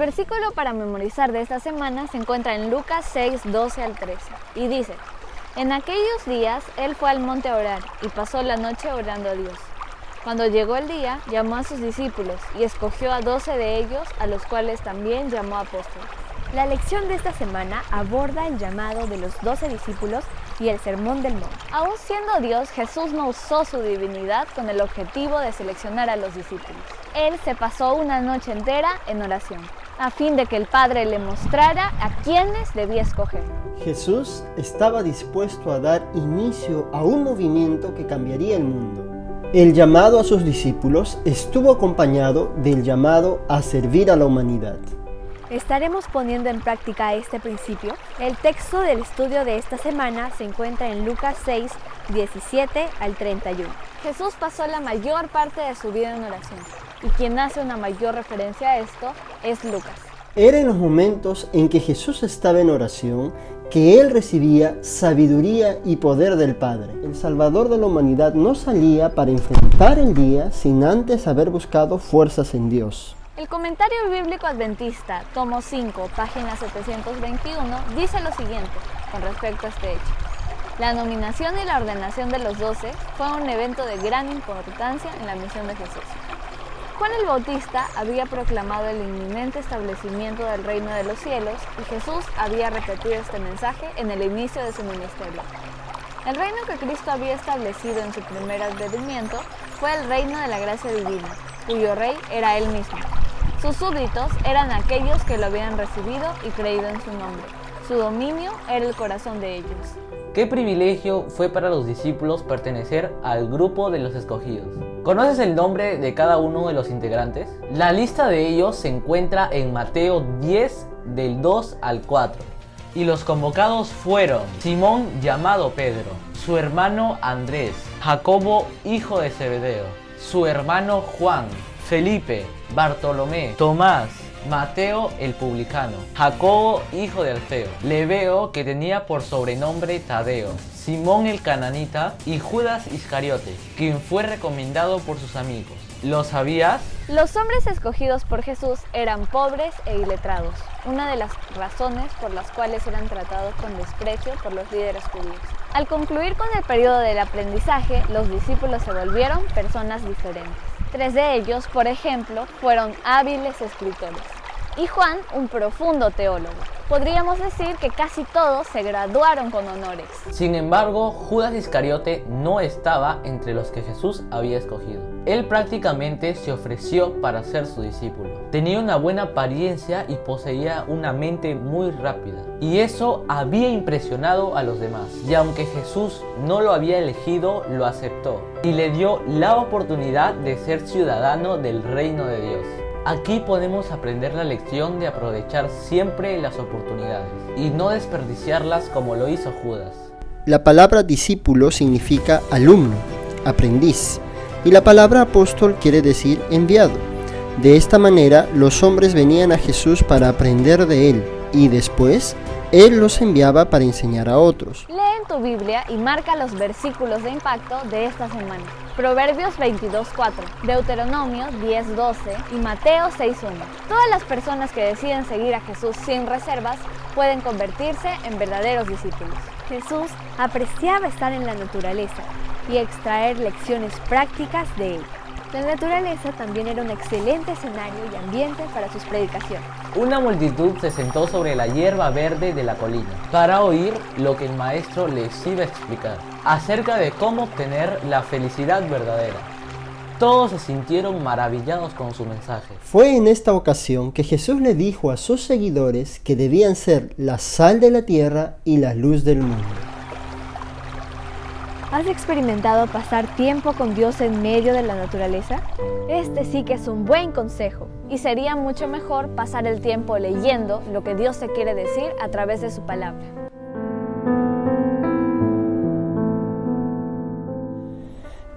versículo para memorizar de esta semana se encuentra en Lucas 6, 12 al 13 y dice: En aquellos días él fue al monte a orar y pasó la noche orando a Dios. Cuando llegó el día, llamó a sus discípulos y escogió a 12 de ellos, a los cuales también llamó apóstoles. La lección de esta semana aborda el llamado de los 12 discípulos y el sermón del monte. Aún siendo Dios, Jesús no usó su divinidad con el objetivo de seleccionar a los discípulos. Él se pasó una noche entera en oración, a fin de que el Padre le mostrara a quienes debía escoger. Jesús estaba dispuesto a dar inicio a un movimiento que cambiaría el mundo. El llamado a sus discípulos estuvo acompañado del llamado a servir a la humanidad. ¿Estaremos poniendo en práctica este principio? El texto del estudio de esta semana se encuentra en Lucas 6, 17 al 31. Jesús pasó la mayor parte de su vida en oración, y quien hace una mayor referencia a esto es Lucas. Era en los momentos en que Jesús estaba en oración que él recibía sabiduría y poder del Padre. El Salvador de la humanidad no salía para enfrentar el día sin antes haber buscado fuerzas en Dios. El Comentario Bíblico Adventista, tomo 5, página 721, dice lo siguiente con respecto a este hecho. La nominación y la ordenación de los 12 fue un evento de gran importancia en la misión de Jesús. Juan el Bautista había proclamado el inminente establecimiento del reino de los cielos y Jesús había repetido este mensaje en el inicio de su ministerio. El reino que Cristo había establecido en su primer advenimiento fue el reino de la gracia divina, cuyo rey era él mismo. Sus súbditos eran aquellos que lo habían recibido y creído en su nombre. Su dominio era el corazón de ellos. Qué privilegio fue para los discípulos pertenecer al grupo de los escogidos. ¿Conoces el nombre de cada uno de los integrantes? La lista de ellos se encuentra en Mateo 10, del 2 al 4. Y los convocados fueron Simón, llamado Pedro, su hermano Andrés, Jacobo, hijo de Zebedeo, su hermano Juan, Felipe, Bartolomé, Tomás, Mateo el publicano, Jacobo hijo de Alfeo, Lebeo que tenía por sobrenombre Tadeo, Simón el cananita y Judas Iscariote, quien fue recomendado por sus amigos. ¿Lo sabías? Los hombres escogidos por Jesús eran pobres e iletrados, una de las razones por las cuales eran tratados con desprecio por los líderes judíos. Al concluir con el periodo del aprendizaje, los discípulos se volvieron personas diferentes. 3 de ellos, por ejemplo, fueron hábiles escritores, y Juan, un profundo teólogo. Podríamos decir que casi todos se graduaron con honores. Sin embargo, Judas Iscariote no estaba entre los que Jesús había escogido. Él prácticamente se ofreció para ser su discípulo. Tenía una buena apariencia y poseía una mente muy rápida. Y eso había impresionado a los demás. Y aunque Jesús no lo había elegido, lo aceptó. Y le dio la oportunidad de ser ciudadano del reino de Dios. Aquí podemos aprender la lección de aprovechar siempre las oportunidades y no desperdiciarlas como lo hizo Judas. La palabra discípulo significa alumno, aprendiz, y la palabra apóstol quiere decir enviado. De esta manera, los hombres venían a Jesús para aprender de él, y después, él los enviaba para enseñar a otros. Lee en tu Biblia y marca los versículos de impacto de esta semana. Proverbios 22:4, Deuteronomio 10:12 y Mateo 6:1. Todas las personas que deciden seguir a Jesús sin reservas pueden convertirse en verdaderos discípulos. Jesús apreciaba estar en la naturaleza y extraer lecciones prácticas de ella. La naturaleza también era un excelente escenario y ambiente para sus predicaciones. Una multitud se sentó sobre la hierba verde de la colina para oír lo que el maestro les iba a explicar acerca de cómo obtener la felicidad verdadera. Todos se sintieron maravillados con su mensaje. Fue en esta ocasión que Jesús le dijo a sus seguidores que debían ser la sal de la tierra y la luz del mundo. ¿Has experimentado pasar tiempo con Dios en medio de la naturaleza? Este sí que es un buen consejo. Y sería mucho mejor pasar el tiempo leyendo lo que Dios te quiere decir a través de su palabra.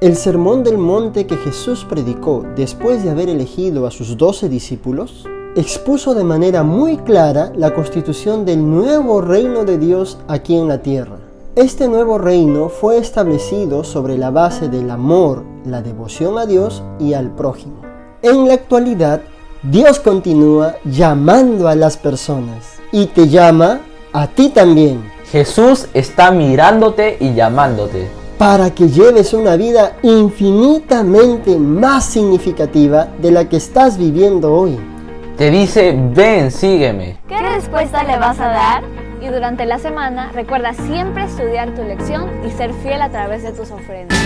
El sermón del monte que Jesús predicó después de haber elegido a sus 12 discípulos expuso de manera muy clara la constitución del nuevo reino de Dios aquí en la tierra. Este nuevo reino fue establecido sobre la base del amor, la devoción a Dios y al prójimo. En la actualidad, Dios continúa llamando a las personas y te llama a ti también, Jesús está mirándote y llamándote. para que lleves una vida infinitamente más significativa de la que estás viviendo hoy. Te dice, ven, sígueme. ¿Qué respuesta le vas a dar? Y durante la semana recuerda siempre estudiar tu lección y ser fiel a través de tus ofrendas.